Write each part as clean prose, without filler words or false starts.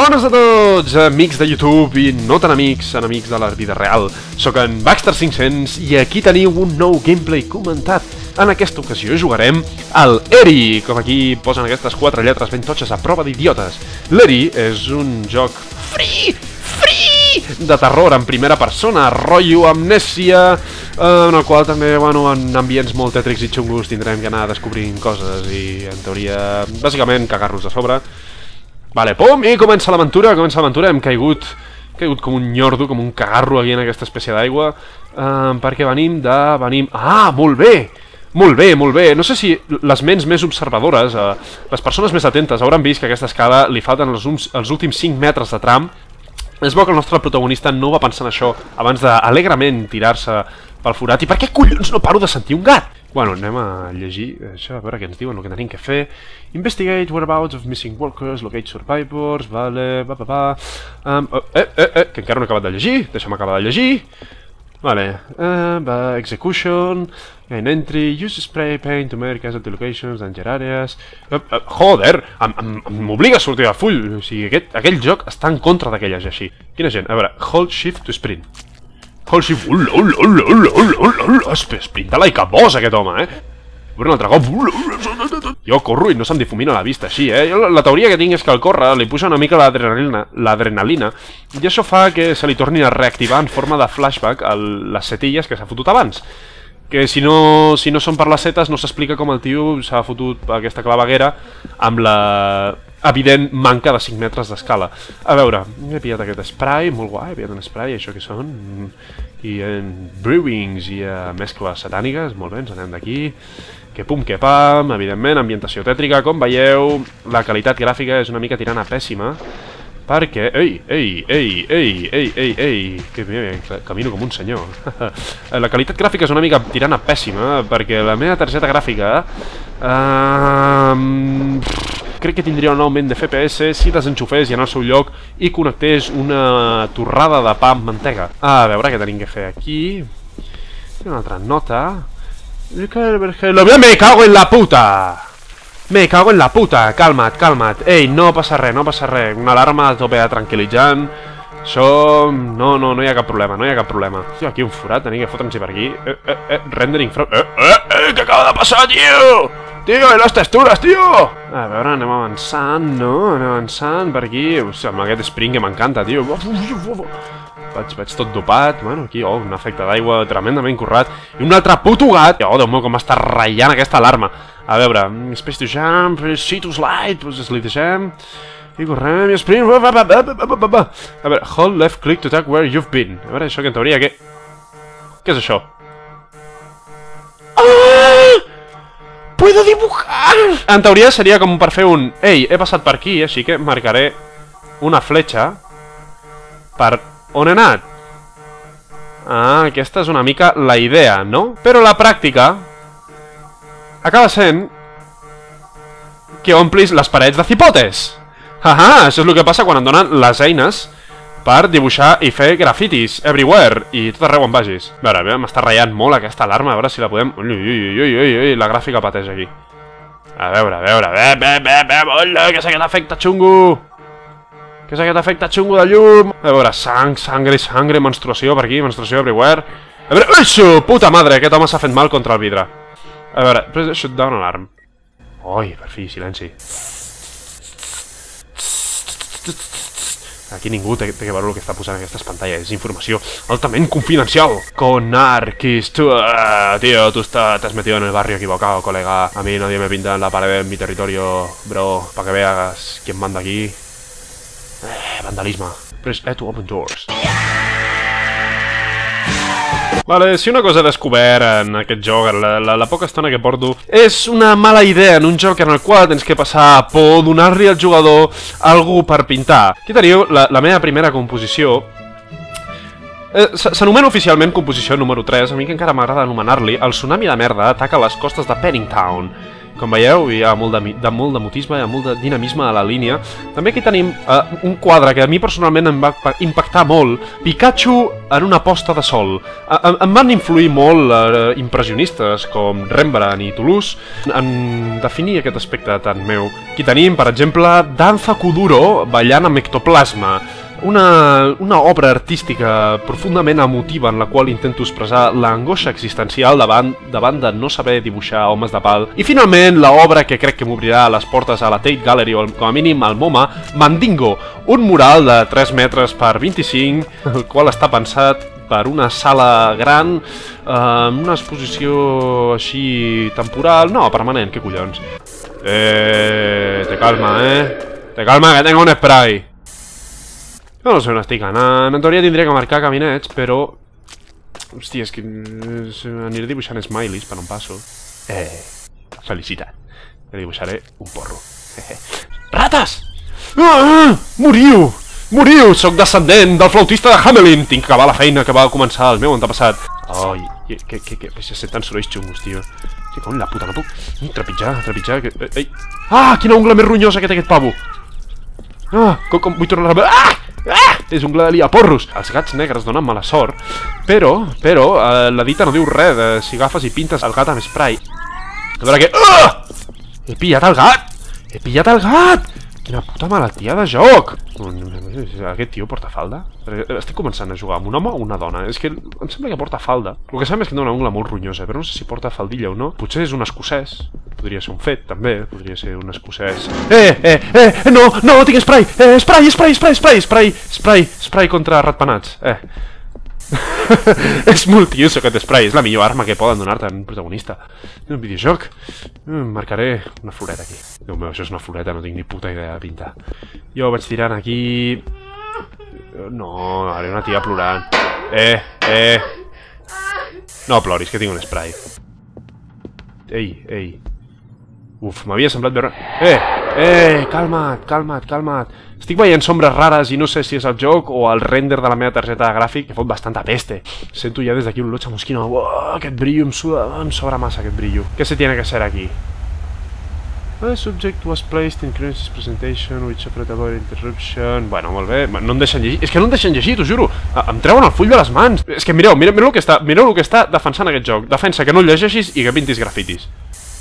Bones a tots, amics de YouTube i no tan amics, enemics de la vida real. Soc en Baxter500 i aquí teniu un nou gameplay comentat. En aquesta ocasió jugarem al Eri, com aquí posen aquestes 4 lletres ben totxes a prova d'idiotes. L'Eri és un joc free de terror en primera persona, rotllo amnèsia, en el qual també, bueno, en ambients molt tètrics i xungos tindrem que anar descobrint coses i, en teoria, bàsicament cagar-nos a sobre. Vale, pum, i comença l'aventura, hem caigut com un nyordo, com un cagarro aquí en aquesta espècie d'aigua, perquè venim... Ah, molt bé! Molt bé, no sé si les ments més observadores, les persones més atentes, hauran vist que a aquesta escala li falten els últims 5 metres de tram. És bo que el nostre protagonista no va pensar en això abans d'alegrement tirar-se pel forat. I per què collons no paro de sentir un gat? Bueno, anem a llegir això, a veure què ens diuen, el que tenim que fer. Investigate whereabouts of missing workers, locate survivors, vale, que encara no he acabat de llegir, deixa'm acabar de llegir. Vale, execution, gain entry, use spray paint to mark casualty locations, danger areas... Joder, m'obliga a sortir del full, o sigui, aquell joc està en contra d'aquella gent així. Quina gent? A veure, hold shift to sprint. Hold shift, sprinta like a boss aquest home, un altre cop. Jo corro i no se'm difumina la vista així, La teoria que tinc és que al córrer li puja una mica l'adrenalina i això fa que se li torni a reactivar en forma de flashback les setilles que s'ha fotut abans. Que si no són per les setes no s'explica com el tio s'ha fotut aquesta claveguera amb la evident manca de 5 metres d'escala. A veure, he pillat aquest spray, molt guai, he pillat un spray, això que són? I en brewings i mescles satàniques, molt bé, ens anem d'aquí. Que pum, que pam, evidentment, ambientació tètrica, com veieu, la qualitat gràfica és una mica tirant a pèssima, perquè... Que camino com un senyor. La qualitat gràfica és una mica tirant a pèssima, perquè la meva targeta gràfica... crec que tindria un augment de FPS si desenxufés i en el seu lloc i connectés una torrada de pa amb mantega. A veure què tenim que fer aquí. Una altra nota... Me cago en la puta! Me cago en la puta! Calma't. Ei, no passa res. Una alarma a tope tranquil·litzant. Això... No hi ha cap problema. Tio, aquí un forat, tenim que fotre'ns-hi per aquí. Rendering from... Què acaba de passar, tio? Tio, i les textures, tio! A veure, anem avançant, no? Anem avançant per aquí. Hòstia, amb aquest spring que m'encanta, tio. Vaig tot dopat. Bueno, aquí, un efecte d'aigua tremendament currat. I un altre puto gat! Déu meu, com està ratllant aquesta alarma. A veure, space to jump, see to slide, doncs li deixem. I correm, i sprint... A veure, hold left click to tag where you've been. A veure, això que en teoria, què? Què és això? Puedo dibujar! En teoria seria com per fer un... Ei, he passat per aquí, així que marcaré una fletxa per on he anat. Ah, aquesta és una mica la idea, no? Però la pràctica acaba sent que omplis les parets de cipotes. Això és el que passa quan em donen les eines per dibuixar i fer grafitis everywhere i tot arreu on vagis. A veure, m'està ratllant molt aquesta alarma, a veure si la podem... Ui, la gràfica pateix aquí. A veure, hola, què és aquest efecte xungo? Què és aquest efecte xungo de llum? A veure, sangre, menstruació per aquí, menstruació everywhere. A veure, això, puta madre, aquest home s'ha fet mal contra el vidre. A veure, press shutdown alarm. Oi, per fi, silenci. Aquí ningú té que veure el que està posant aquestes pantalles. És informació altament confidencial. Conarquist. Tío, tú t'has metido en el barrio equivocado, colega. A mí nadie me pinta en la pared en mi territorio, bro. Para que veas quién manda aquí. Vandalisme. Press E to open doors. Vale, si una cosa he descobert en aquest joc, la poca estona que porto, és una mala idea en un joc en el qual tens que passar por, donar-li al jugador algú per pintar. Aquí teniu la meva primera composició. S'anomena oficialment composició número 3, a mi que encara m'agrada anomenar-li el tsunami de merda ataca les costes de Penningtown. Com veieu, hi ha molt de mutisme, hi ha molt de dinamisme a la línia. També aquí tenim un quadre que a mi personalment em va impactar molt. Pikachu en una posta de sol. Em van influir molt impressionistes com Rembrandt i Toulouse en definir aquest aspecte tan meu. Aquí tenim, per exemple, Danza Kuduro ballant amb ectoplasma. Una obra artística profundament emotiva en la qual intento expressar l'angoixa existencial davant de no saber dibuixar homes de pal. I finalment, l'obra que crec que m'obrirà les portes a la Tate Gallery o com a mínim al MoMA, Mandingo, un mural de 3 metres per 25, el qual està pensat per una sala gran, una exposició així temporal, no, permanent, què collons. Te calma, te calma que tengo un spray. Jo no sé on estic anant, en teoria tindria que marcar caminets, però... Hòstia, és que aniré dibuixant smileys per on passo. Felicitat. Ja dibuixaré un porro. Rates! Moriu! Moriu! Soc descendent del flautista de Hamelin! Tinc que acabar la feina que va començar el meu antepassat. Ai, que se senten sorolls xungos, tio. Sí, com la puta, no puc... Trepitjar... Ei! Ah, quina ungla més ronyosa que té aquest pavo! Ah, com vull tornar a... Ah! Ah! És ungla de liar porros. Els gats negres donen mala sort, però, la dita no diu res de si agafes i pintes el gat amb spray. A veure què... Ah! He pillat el gat! He pillat el gat! Quina puta malaltia de joc! Aquest tio porta falda? Estic començant a jugar amb un home o una dona. És que em sembla que porta falda. El que sembla és que té una ungla molt ronyosa, però no sé si porta faldilla o no. Potser és un escocès. Podria ser un fet, també. Podria ser un escocès. No, tinc spray! Spray contra ratpenats. És molt tios aquest spray, és la millor arma que poden donar-te en un protagonista d'un videojoc. Marcaré una floreta aquí. Déu meu, això és una floreta, no tinc ni puta idea de pintar. Jo vaig tirant aquí... No, haré una tia plorant. No ploris, que tinc un spray. Ei. Uf, m'havia semblat veure... Calma't. Estic veient sombres rares i no sé si és el joc o el render de la meva targeta gràfic que fot bastanta peste. Sento ja des d'aquí l'olor chamusquino. Aquest brillo em sobra massa, aquest brillo. Què se tiene que hacer aquí? The subject was placed in Cruise's presentation which a avoid interruption... Bueno, molt bé. No em deixen llegir. És que no em deixen llegir, t'ho juro. Em treuen el full de les mans. És que mireu el que està defensant aquest joc. Defensa que no el llegeixis i que pintis grafitis.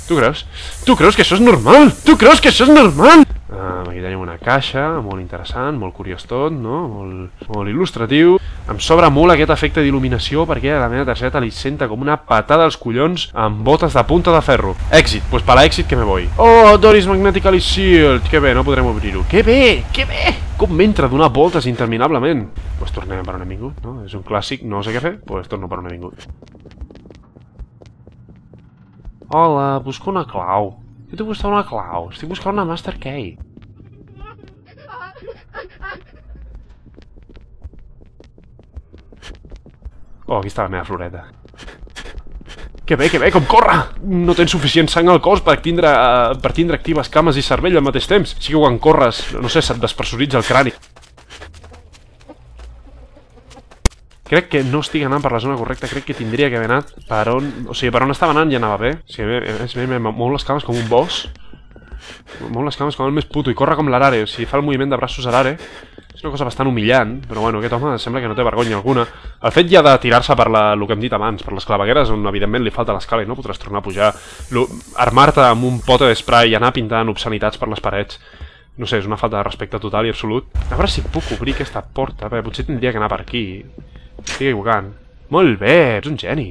Tu creus? Tu creus que això és normal? Tu creus que això és normal? Aquí tenim una caixa, molt interessant, molt curiós tot, no? Molt il·lustratiu. Em sobra molt aquest efecte d'il·luminació perquè a la meva targeta li senta com una patada als collons amb botes de punta de ferro. Èxit, pues para èxit que me voy. Oh, door is magnetically sealed. Que bé, no podrem obrir-ho. Que bé! Com m'entra donar voltes interminablement. Pues tornem per on hem vingut, no? És un clàssic, no sé què fer, pues torno per on he vingut. Hola, busco una clau. Jo t'he buscat una clau. Estic buscant una Master Key. Oh, aquí està la meva floreta. Que bé, com corre! No tens suficient sang al cos per tindre actives cames i cervell al mateix temps. Així que quan corres, no sé, se't despressuritza el crani. Crec que no estic anant per la zona correcta, crec que tindria que haver anat per on... O sigui, per on estava anant ja anava bé. O sigui, mou les cames com un boss. Mou les cames com el més puto i corre com l'Arare. O sigui, fa el moviment de braços Arare. És una cosa bastant humillant, però bueno, aquest home sembla que no té vergonya alguna. El fet ja de tirar-se per el que hem dit abans, per les clavegueres, on evidentment li falta l'escala i no podràs tornar a pujar. Armar-te amb un pote d'esprai i anar pintant obscenitats per les parets. No sé, és una falta de respecte total i absolut. A veure si puc obrir aquesta porta. Bé, potser tindria que anar per aquí. Estic equivocant. Molt bé, ets un geni.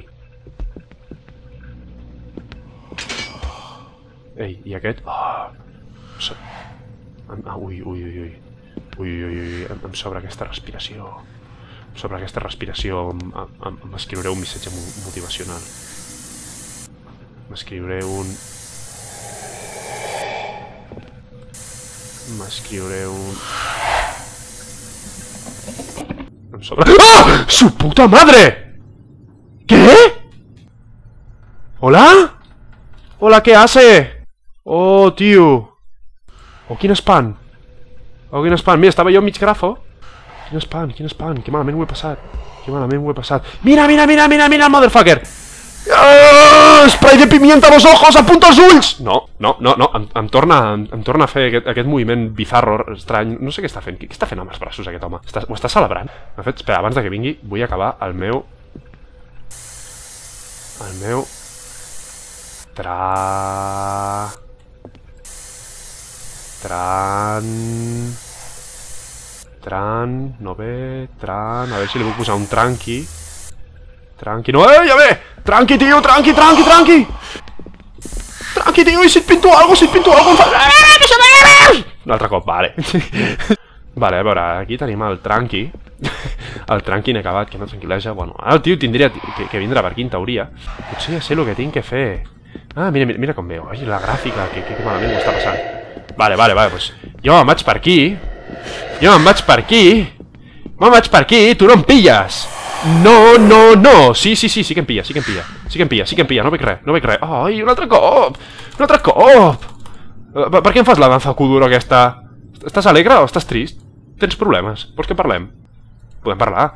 Ei, i aquest? Ui, em sobra aquesta respiració. M'escriuré un missatge motivacional. M'escriuré un... Em sobra... ¡Ah! ¡Su puta madre! ¿Qué? ¿Hola? ¿Hola, qué hace? Oh, tio. Oh, quin espant. Mira, estava jo mig grafo. Quin espant. Que malament ho he passat. Mira, el motherfucker. spray de pimienta a los ojos, apunta els ulls! No, em torna a fer aquest moviment bizarro, estrany. No sé què està fent. Què està fent amb els braços, aquest home? Ho està celebrant? De fet, espera, abans que vingui, vull acabar el meu... no ve, a veure si li puc posar un tranqui. No, ja ve! Tranqui, tio, tranqui! Tranqui, tio, i si et pinto algo, em fa... Un altre cop, vale. Vale, a veure, aquí tenim el tranqui. El tranqui inacabat, que no tranquil·leja. Bueno, ara el tio tindria que vindre per aquí, en teoria. Potser ja sé el que tinc que fer. Ah, mira com veu. Ai, la gràfica, que malament ho està passant. Vale, pues jo me'n vaig per aquí. Tu no em pilles. No. Sí que em pilla. No veig res. Ai, un altre cop. Per què em fas la danza kuduro aquesta? Estàs alegre o estàs trist? Tens problemes? Vols que parlem? Podem parlar.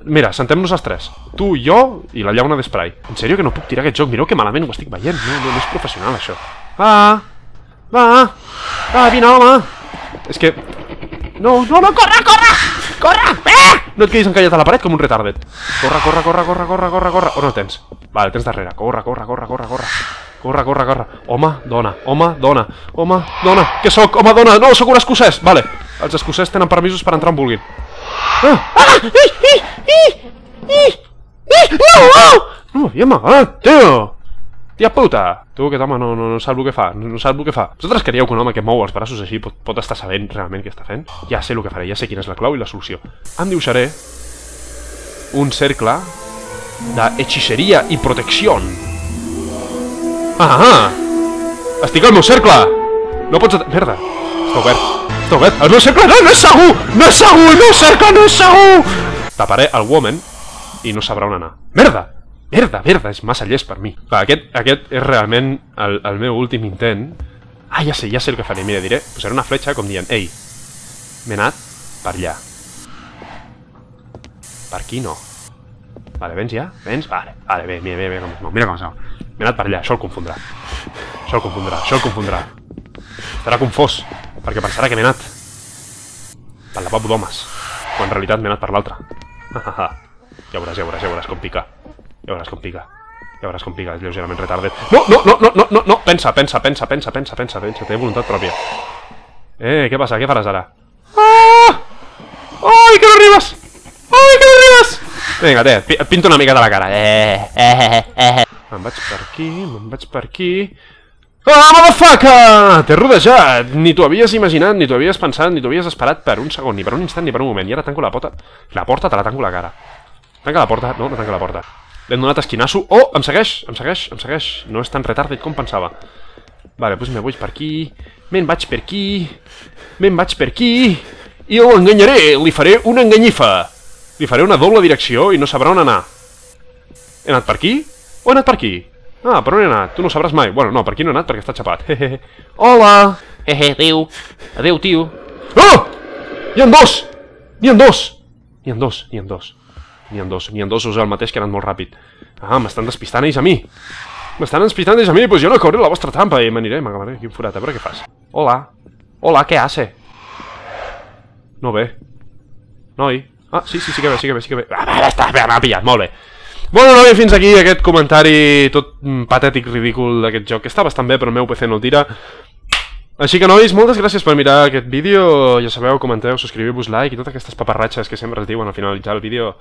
Mira, sentem-nos els tres. Tu, jo i la llauna d'esprai. En sèrio que no puc tirar aquest joc? Mireu que malament ho estic veient. No és professional, això. Va, vine, home. És que... No, corre! No et quedis encallat a la paret com un retardet. Corre. O no el tens? Vale, el tens darrere. Corre. Home, dona. Què soc? Home, dona. No, sóc un escocès. Vale, els escocesos tenen permisos per entrar on vulguin. No, ja m'agrada, tio. Tia puta. Tu, aquest home no sap el que fa. Vosaltres creieu que un home que mou els braços així pot estar sabent realment què està fent? Ja sé el que faré, ja sé quina és la clau i la solució. Em dibuixaré un cercle d'hechiceria i protecció. Estic al meu cercle. No pots... Merda. Està obert. El meu cercle no és segur. El meu cercle no és segur. Taparé el woman i no sabrà on anar. Merda, és massa llest per mi. Va, aquest és realment el meu últim intent. Ja sé el que faré. Mira, posaré una fletxa com dient: ei, m'he anat per allà. Per aquí no. Vale, vens ja? Vens? Vale, bé, mira com es veu. M'he anat per allà, això el confondrà. Estarà confós, perquè pensarà que m'he anat pel lavabo d'homes, quan en realitat m'he anat per l'altre. Ja veuràs com pica. És lleugerament retardet. No! Pensa. Té voluntat pròpia. Què passa? Què faràs ara? Ai, que no arribes! Vinga, et pinto una mica de la cara. Me'n vaig per aquí. Motherfucker! T'he rodejat! Ni t'ho havies imaginat, ni t'ho havies pensat, ni t'ho havies esperat per un segon, ni per un instant, ni per un moment. I ara tanco la porta. La porta te la tanco a la cara. Tanca la porta. No tanca la porta. L'hem donat esquinasso. Oh, em segueix. No és tan retardet com pensava. Vale, doncs me vaig per aquí. Me'n vaig per aquí. I l'enganyaré. Li faré una enganyifa. Li faré una doble direcció i no sabrà on anar. He anat per aquí? O he anat per aquí? Per on he anat? Tu no sabràs mai. Bueno, no, per aquí no he anat perquè està xapat. Hola! Adéu. Adéu, tio. Oh! N'hi ha dos. És el mateix que ha anat molt ràpid. M'estan despistant ells a mi. Doncs jo no cauré la vostra trampa i m'acabaré aquí un forat. A veure què fas. Hola, què hace? No ve. Noi. Sí que ve. M'ha pillat, molt bé. Bueno, no, fins aquí aquest comentari tot patètic, ridícul d'aquest joc, que està bastant bé, però el meu PC no el tira. Així que, nois, moltes gràcies per mirar aquest vídeo. Ja sabeu, comenteu, subscriviu-vos, like i totes aquestes paparratxes que sempre es diuen al finalitzar el vídeo.